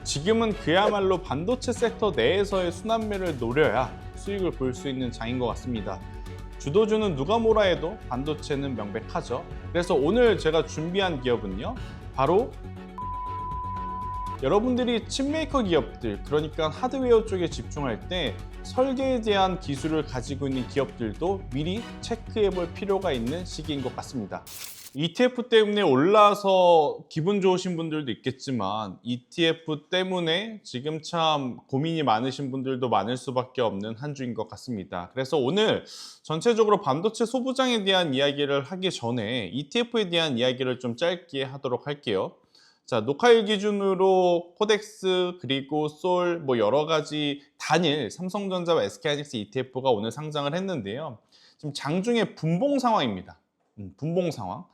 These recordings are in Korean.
지금은 그야말로 반도체 섹터 내에서의 순환매를 노려야 수익을 볼 수 있는 장인 것 같습니다. 주도주는 누가 뭐라 해도 반도체는 명백하죠. 그래서 오늘 제가 준비한 기업은요, 바로 여러분들이 칩메이커 기업들, 그러니까 하드웨어 쪽에 집중할 때 설계에 대한 기술을 가지고 있는 기업들도 미리 체크해 볼 필요가 있는 시기인 것 같습니다. ETF 때문에 올라서 기분 좋으신 분들도 있겠지만 ETF 때문에 지금 참 고민이 많으신 분들도 많을 수밖에 없는 한 주인 것 같습니다. 그래서 오늘 전체적으로 반도체 소부장에 대한 이야기를 하기 전에 ETF에 대한 이야기를 좀 짧게 하도록 할게요. 자, 녹화일 기준으로 코덱스 그리고 솔 뭐 여러 가지 단일 삼성전자와 SK하이닉스 ETF가 오늘 상장을 했는데요. 지금 장중에 분봉 상황입니다. 분봉 상황.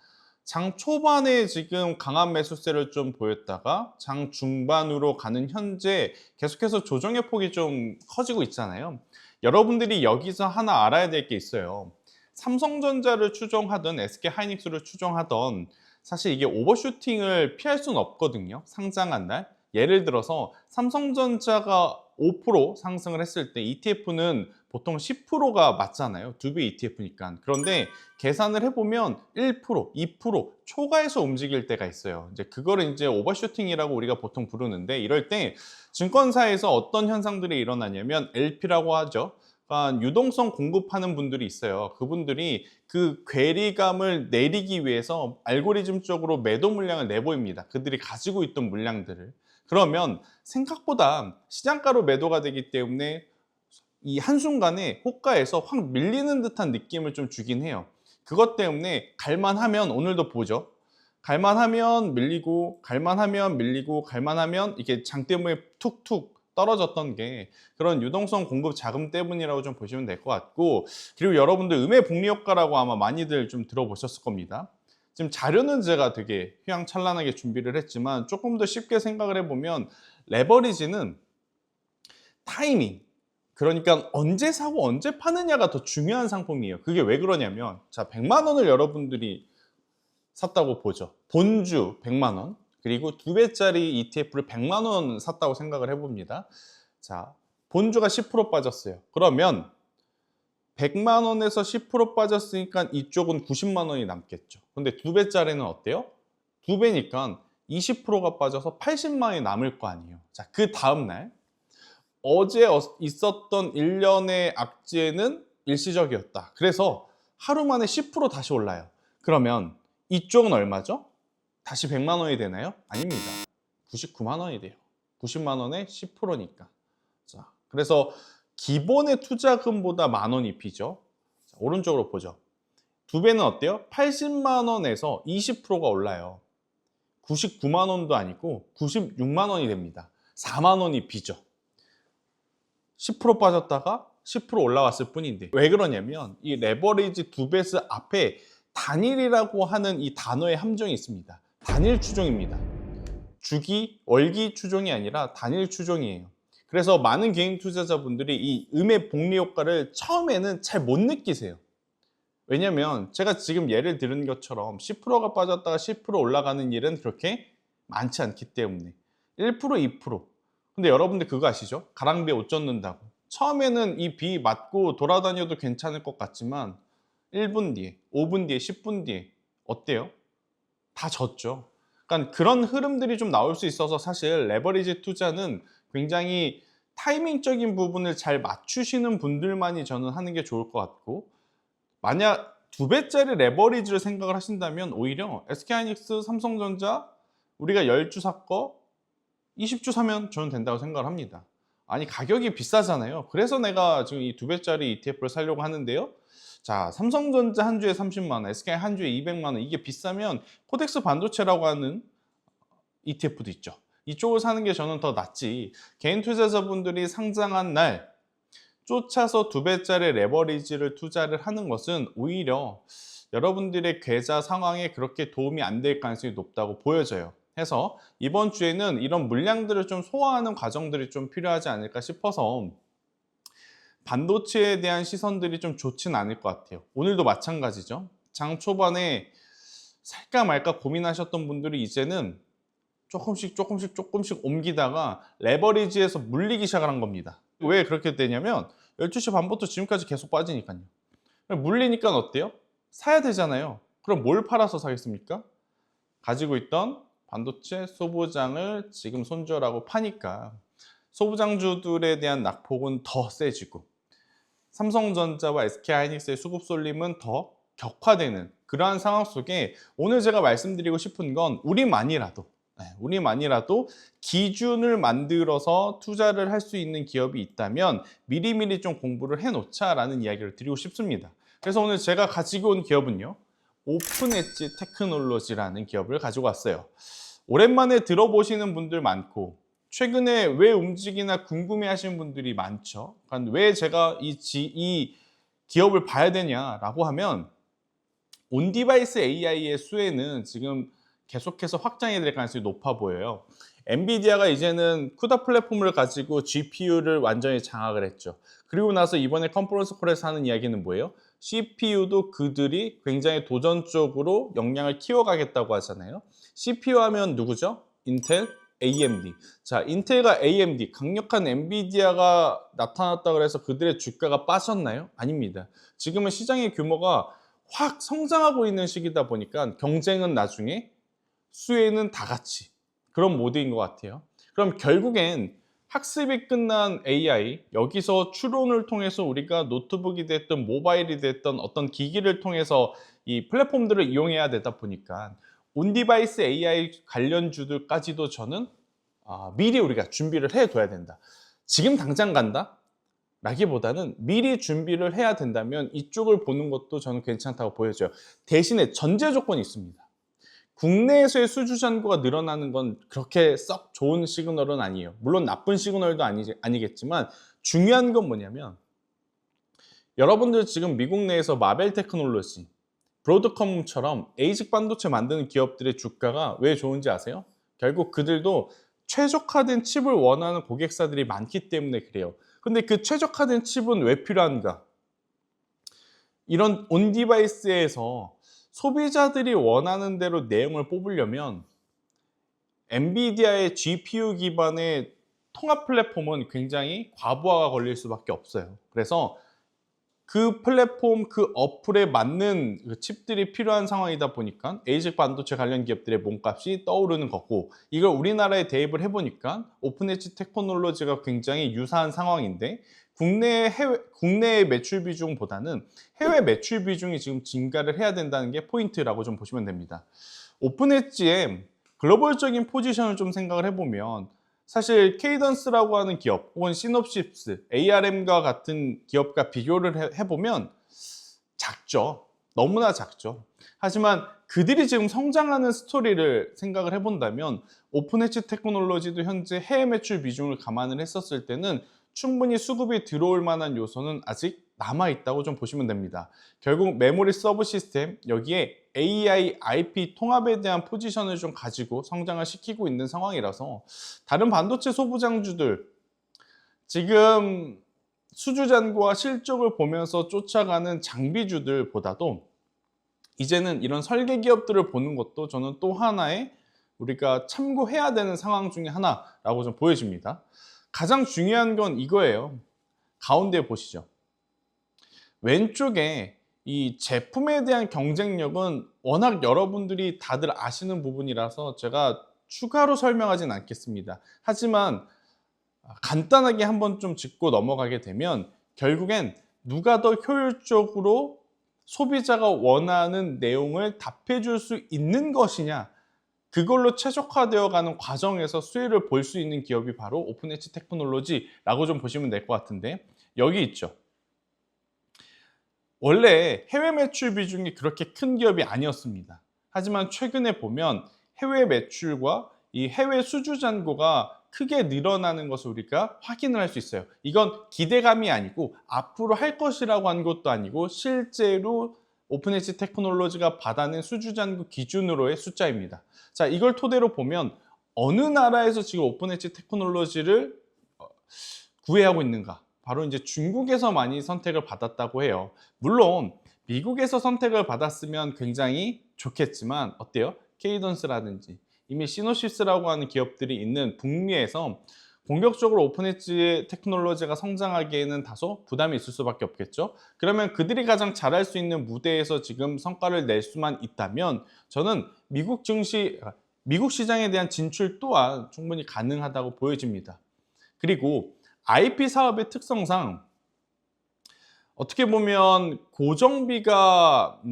장 초반에 지금 강한 매수세를 좀 보였다가 장 중반으로 가는 현재 계속해서 조정의 폭이 좀 커지고 있잖아요. 여러분들이 여기서 하나 알아야 될 게 있어요. 삼성전자를 추종하든 SK하이닉스를 추종하던 사실 이게 오버슈팅을 피할 수는 없거든요. 상장한 날. 예를 들어서 삼성전자가 5% 상승을 했을 때 ETF는 보통 10%가 맞잖아요. 두 배 ETF니까. 그런데 계산을 해보면 1%, 2% 초과해서 움직일 때가 있어요. 이제 그거를 이제 오버슈팅이라고 우리가 보통 부르는데, 이럴 때 증권사에서 어떤 현상들이 일어나냐면 LP라고 하죠. 그러니까 유동성 공급하는 분들이 있어요. 그분들이 그 괴리감을 내리기 위해서 알고리즘적으로 매도 물량을 내보입니다. 그들이 가지고 있던 물량들을. 그러면 생각보다 시장가로 매도가 되기 때문에 이 한순간에 호가에서 확 밀리는 듯한 느낌을 좀 주긴 해요. 그것 때문에 갈만하면, 오늘도 보죠. 갈만하면 밀리고, 갈만하면 밀리고, 갈만하면 이게 장 때문에 툭툭 떨어졌던 게 그런 유동성 공급 자금 때문이라고 좀 보시면 될 것 같고, 그리고 여러분들 음의 복리 효과라고 아마 많이들 좀 들어보셨을 겁니다. 지금 자료는 제가 되게 휘황찬란하게 준비를 했지만 조금 더 쉽게 생각을 해보면, 레버리지는 타이밍, 그러니까 언제 사고 언제 파느냐가 더 중요한 상품이에요. 그게 왜 그러냐면, 자, 100만 원을 여러분들이 샀다고 보죠. 본주 100만 원, 그리고 2배짜리 ETF를 100만 원 샀다고 생각을 해봅니다. 자, 본주가 10% 빠졌어요. 그러면 100만 원에서 10% 빠졌으니까 이쪽은 90만 원이 남겠죠. 근데 2배짜리는 어때요? 2배니까 20%가 빠져서 80만 원이 남을 거 아니에요. 자, 그 다음날 어제 있었던 일련의 악재는 일시적이었다. 그래서 하루 만에 10% 다시 올라요. 그러면 이쪽은 얼마죠? 다시 100만 원이 되나요? 아닙니다. 99만 원이 돼요. 90만 원에 10%니까. 자, 그래서 기본의 투자금보다 만 원이 비죠. 자, 오른쪽으로 보죠. 2배는 어때요? 80만 원에서 20%가 올라요. 99만 원도 아니고 96만 원이 됩니다. 4만 원이 비죠. 10% 빠졌다가 10% 올라왔을 뿐인데, 왜 그러냐면 이 레버리지 2배스 앞에 단일이라고 하는 이 단어의 함정이 있습니다. 단일 추종입니다. 주기, 월기 추종이 아니라 단일 추종이에요. 그래서 많은 개인 투자자분들이 이 음의 복리 효과를 처음에는 잘 못 느끼세요. 왜냐면 제가 지금 예를 들은 것처럼 10%가 빠졌다가 10% 올라가는 일은 그렇게 많지 않기 때문에 1%, 2%. 근데 여러분들 그거 아시죠? 가랑비에 옷 젖는다고. 처음에는 이 비 맞고 돌아다녀도 괜찮을 것 같지만 1분 뒤에, 5분 뒤에, 10분 뒤에 어때요? 다 젖죠. 그러니까 그런 흐름들이 좀 나올 수 있어서 사실 레버리지 투자는 굉장히 타이밍적인 부분을 잘 맞추시는 분들만이 저는 하는 게 좋을 것 같고, 만약 2배짜리 레버리지를 생각을 하신다면 오히려 SK하이닉스, 삼성전자 우리가 10주 샀고 20주 사면 저는 된다고 생각을 합니다. 아니, 가격이 비싸잖아요. 그래서 내가 지금 이 2배짜리 ETF를 사려고 하는데요. 자, 삼성전자 한 주에 30만 원, SK 한 주에 200만 원, 이게 비싸면 코덱스 반도체라고 하는 ETF도 있죠. 이쪽을 사는 게 저는 더 낫지, 개인 투자자분들이 상장한 날 쫓아서 2배짜리 레버리지를 투자를 하는 것은 오히려 여러분들의 계좌 상황에 그렇게 도움이 안 될 가능성이 높다고 보여져요. 해서 이번 주에는 이런 물량들을 좀 소화하는 과정들이 좀 필요하지 않을까 싶어서 반도체에 대한 시선들이 좀 좋진 않을 것 같아요. 오늘도 마찬가지죠. 장 초반에 살까 말까 고민하셨던 분들이 이제는 조금씩 옮기다가 레버리지에서 물리기 시작한 겁니다. 왜 그렇게 되냐면 12시 반부터 지금까지 계속 빠지니까요. 물리니까 어때요? 사야 되잖아요. 그럼 뭘 팔아서 사겠습니까? 가지고 있던 반도체 소부장을 지금 손절하고 파니까 소부장주들에 대한 낙폭은 더 세지고 삼성전자와 SK하이닉스의 수급 쏠림은 더 격화되는 그러한 상황 속에 오늘 제가 말씀드리고 싶은 건 우리만이라도 기준을 만들어서 투자를 할 수 있는 기업이 있다면 미리미리 좀 공부를 해놓자라는 이야기를 드리고 싶습니다. 그래서 오늘 제가 가지고 온 기업은요. 오픈엣지 테크놀로지라는 기업을 가지고 왔어요. 오랜만에 들어보시는 분들 많고 최근에 왜 움직이나 궁금해하시는 분들이 많죠. 그러니까 왜 제가 이 기업을 봐야 되냐라고 하면 온디바이스 AI의 수혜는 지금 계속해서 확장이 될 가능성이 높아 보여요. 엔비디아가 이제는 쿠다 플랫폼을 가지고 GPU를 완전히 장악을 했죠. 그리고 나서 이번에 컨퍼런스 콜에서 하는 이야기는 뭐예요? CPU도 그들이 굉장히 도전적으로 역량을 키워가겠다고 하잖아요. CPU 하면 누구죠? 인텔, AMD. 자, 인텔과 AMD, 강력한 엔비디아가 나타났다 그래서 그들의 주가가 빠졌나요? 아닙니다. 지금은 시장의 규모가 확 성장하고 있는 시기다 보니까 경쟁은 나중에 수혜는 다 같이 그런 모드인 것 같아요. 그럼 결국엔 학습이 끝난 AI, 여기서 추론을 통해서 우리가 노트북이 됐든 모바일이 됐든 어떤 기기를 통해서 이 플랫폼들을 이용해야 되다 보니까 온디바이스 AI 관련주들까지도 저는 미리 우리가 준비를 해둬야 된다. 지금 당장 간다? 라기보다는 미리 준비를 해야 된다면 이쪽을 보는 것도 저는 괜찮다고 보여져요. 대신에 전제 조건이 있습니다. 국내에서의 수주 잔고가 늘어나는 건 그렇게 썩 좋은 시그널은 아니에요. 물론 나쁜 시그널도 아니겠지만 중요한 건 뭐냐면 여러분들 지금 미국 내에서 마벨 테크놀로지, 브로드컴처럼 에이직 반도체 만드는 기업들의 주가가 왜 좋은지 아세요? 결국 그들도 최적화된 칩을 원하는 고객사들이 많기 때문에 그래요. 근데 그 최적화된 칩은 왜 필요한가? 이런 온디바이스에서 소비자들이 원하는 대로 내용을 뽑으려면 엔비디아의 GPU 기반의 통합 플랫폼은 굉장히 과부하가 걸릴 수밖에 없어요. 그래서 그 플랫폼, 그 어플에 맞는 그 칩들이 필요한 상황이다 보니까 에이직 반도체 관련 기업들의 몸값이 떠오르는 거고, 이걸 우리나라에 대입을 해보니까 오픈엣지 테크놀로지가 굉장히 유사한 상황인데 국내의 매출 비중보다는 해외 매출 비중이 지금 증가를 해야 된다는 게 포인트라고 좀 보시면 됩니다. 오픈엣지의 글로벌적인 포지션을 좀 생각을 해보면 사실 케이던스라고 하는 기업 혹은 시놉시스, ARM과 같은 기업과 비교를 해보면 작죠. 너무나 작죠. 하지만 그들이 지금 성장하는 스토리를 생각을 해본다면 오픈엣지 테크놀로지도 현재 해외 매출 비중을 감안을 했었을 때는 충분히 수급이 들어올 만한 요소는 아직 남아있다고 좀 보시면 됩니다. 결국 메모리 서브 시스템, 여기에 AI, IP 통합에 대한 포지션을 좀 가지고 성장을 시키고 있는 상황이라서 다른 반도체 소부장주들 지금 수주 잔고와 실적을 보면서 쫓아가는 장비주들보다도 이제는 이런 설계 기업들을 보는 것도 저는 또 하나의 우리가 참고해야 되는 상황 중에 하나라고 좀 보여집니다. 가장 중요한 건 이거예요. 가운데 보시죠. 왼쪽에 이 제품에 대한 경쟁력은 워낙 여러분들이 다들 아시는 부분이라서 제가 추가로 설명하진 않겠습니다. 하지만 간단하게 한번 좀 짚고 넘어가게 되면 결국엔 누가 더 효율적으로 소비자가 원하는 내용을 답해줄 수 있는 것이냐, 그걸로 최적화되어 가는 과정에서 수혜를 볼 수 있는 기업이 바로 오픈엣지 테크놀로지라고 좀 보시면 될 것 같은데, 여기 있죠. 원래 해외 매출 비중이 그렇게 큰 기업이 아니었습니다. 하지만 최근에 보면 해외 매출과 이 해외 수주 잔고가 크게 늘어나는 것을 우리가 확인을 할 수 있어요. 이건 기대감이 아니고 앞으로 할 것이라고 한 것도 아니고 실제로 오픈엣지 테크놀로지가 받아낸 수주 잔고 기준으로의 숫자입니다. 자, 이걸 토대로 보면 어느 나라에서 지금 오픈엣지 테크놀로지를 구애하고 있는가? 바로 이제 중국에서 많이 선택을 받았다고 해요. 물론 미국에서 선택을 받았으면 굉장히 좋겠지만 어때요? 케이던스라든지 이미 시노시스라고 하는 기업들이 있는 북미에서 공격적으로 오픈엣지 테크놀로지가 성장하기에는 다소 부담이 있을 수밖에 없겠죠. 그러면 그들이 가장 잘할 수 있는 무대에서 지금 성과를 낼 수만 있다면 저는 미국 시장에 대한 진출 또한 충분히 가능하다고 보여집니다. 그리고 IP 사업의 특성상 어떻게 보면 고정비가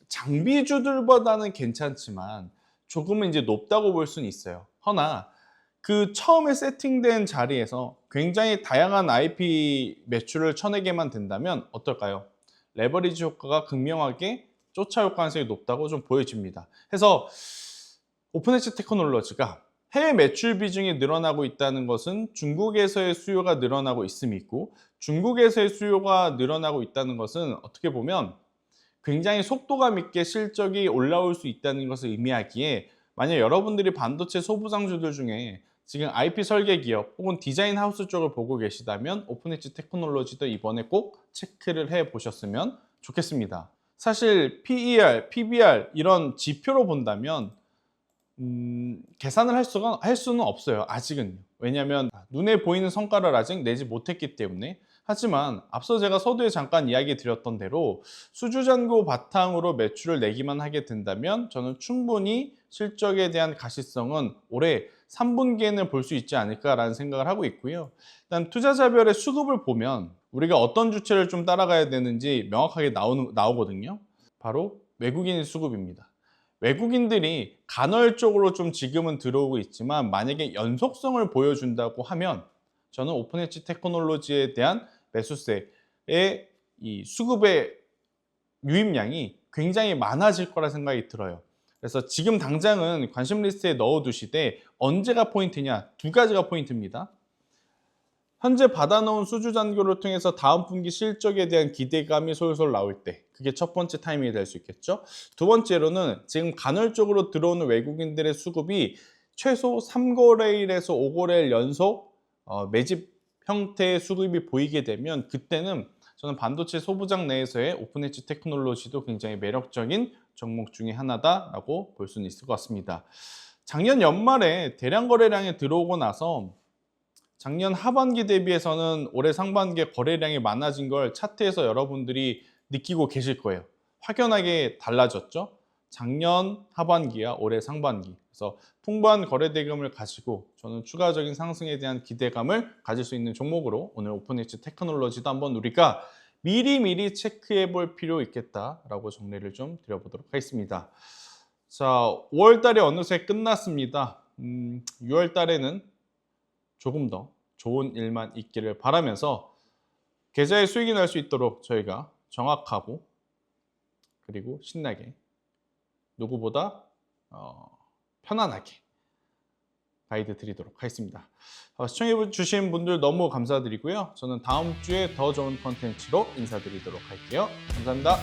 장비주들보다는 괜찮지만 조금은 이제 높다고 볼 수는 있어요. 허나 그 처음에 세팅된 자리에서 굉장히 다양한 IP 매출을 쳐내게만 된다면 어떨까요? 레버리지 효과가 극명하게 쫓아올 가능성이 높다고 좀 보여집니다. 그래서 오픈엣지 테크놀로지가 해외 매출 비중이 늘어나고 있다는 것은 중국에서의 수요가 늘어나고 있음이 있고, 중국에서의 수요가 늘어나고 있다는 것은 어떻게 보면 굉장히 속도감 있게 실적이 올라올 수 있다는 것을 의미하기에, 만약 여러분들이 반도체 소부장주들 중에 지금 IP 설계 기업 혹은 디자인 하우스 쪽을 보고 계시다면 오픈엣지 테크놀로지도 이번에 꼭 체크를 해 보셨으면 좋겠습니다. 사실 PER, PBR 이런 지표로 본다면 계산을 할 수는 없어요. 아직은. 왜냐하면 눈에 보이는 성과를 아직 내지 못했기 때문에. 하지만 앞서 제가 서두에 잠깐 이야기 드렸던 대로 수주잔고 바탕으로 매출을 내기만 하게 된다면 저는 충분히 실적에 대한 가시성은 올해 3분기에는 볼 수 있지 않을까라는 생각을 하고 있고요. 일단 투자자별의 수급을 보면 우리가 어떤 주체를 좀 따라가야 되는지 명확하게 나오거든요. 바로 외국인 수급입니다. 외국인들이 간헐적으로 좀 지금은 들어오고 있지만 만약에 연속성을 보여준다고 하면 저는 오픈엣지 테크놀로지에 대한 매수세의 이 수급의 유입량이 굉장히 많아질 거라 생각이 들어요. 그래서 지금 당장은 관심 리스트에 넣어두시되 언제가 포인트냐? 두 가지가 포인트입니다. 현재 받아놓은 수주 잔고를 통해서 다음 분기 실적에 대한 기대감이 솔솔 나올 때, 그게 첫 번째 타이밍이 될 수 있겠죠. 두 번째로는 지금 간헐적으로 들어오는 외국인들의 수급이 최소 3거래일에서 5거래일 연속 매집 형태의 수급이 보이게 되면 그때는 저는 반도체 소부장 내에서의 오픈엣지 테크놀로지도 굉장히 매력적인 종목 중에 하나다라고 볼 수는 있을 것 같습니다. 작년 연말에 대량 거래량이 들어오고 나서 작년 하반기 대비해서는 올해 상반기에 거래량이 많아진 걸 차트에서 여러분들이 느끼고 계실 거예요. 확연하게 달라졌죠? 작년 하반기와 올해 상반기. 그래서 풍부한 거래 대금을 가지고 저는 추가적인 상승에 대한 기대감을 가질 수 있는 종목으로 오늘 오픈엣지 테크놀로지도 한번 우리가 미리미리 체크해 볼 필요 있겠다라고 정리를 좀 드려보도록 하겠습니다. 자, 5월 달이 어느새 끝났습니다. 6월 달에는 조금 더 좋은 일만 있기를 바라면서 계좌에 수익이 날 수 있도록 저희가 정확하고 그리고 신나게 누구보다 편안하게 가이드 드리도록 하겠습니다. 시청해 주신 분들 너무 감사드리고요. 저는 다음 주에 더 좋은 컨텐츠로 인사드리도록 할게요. 감사합니다.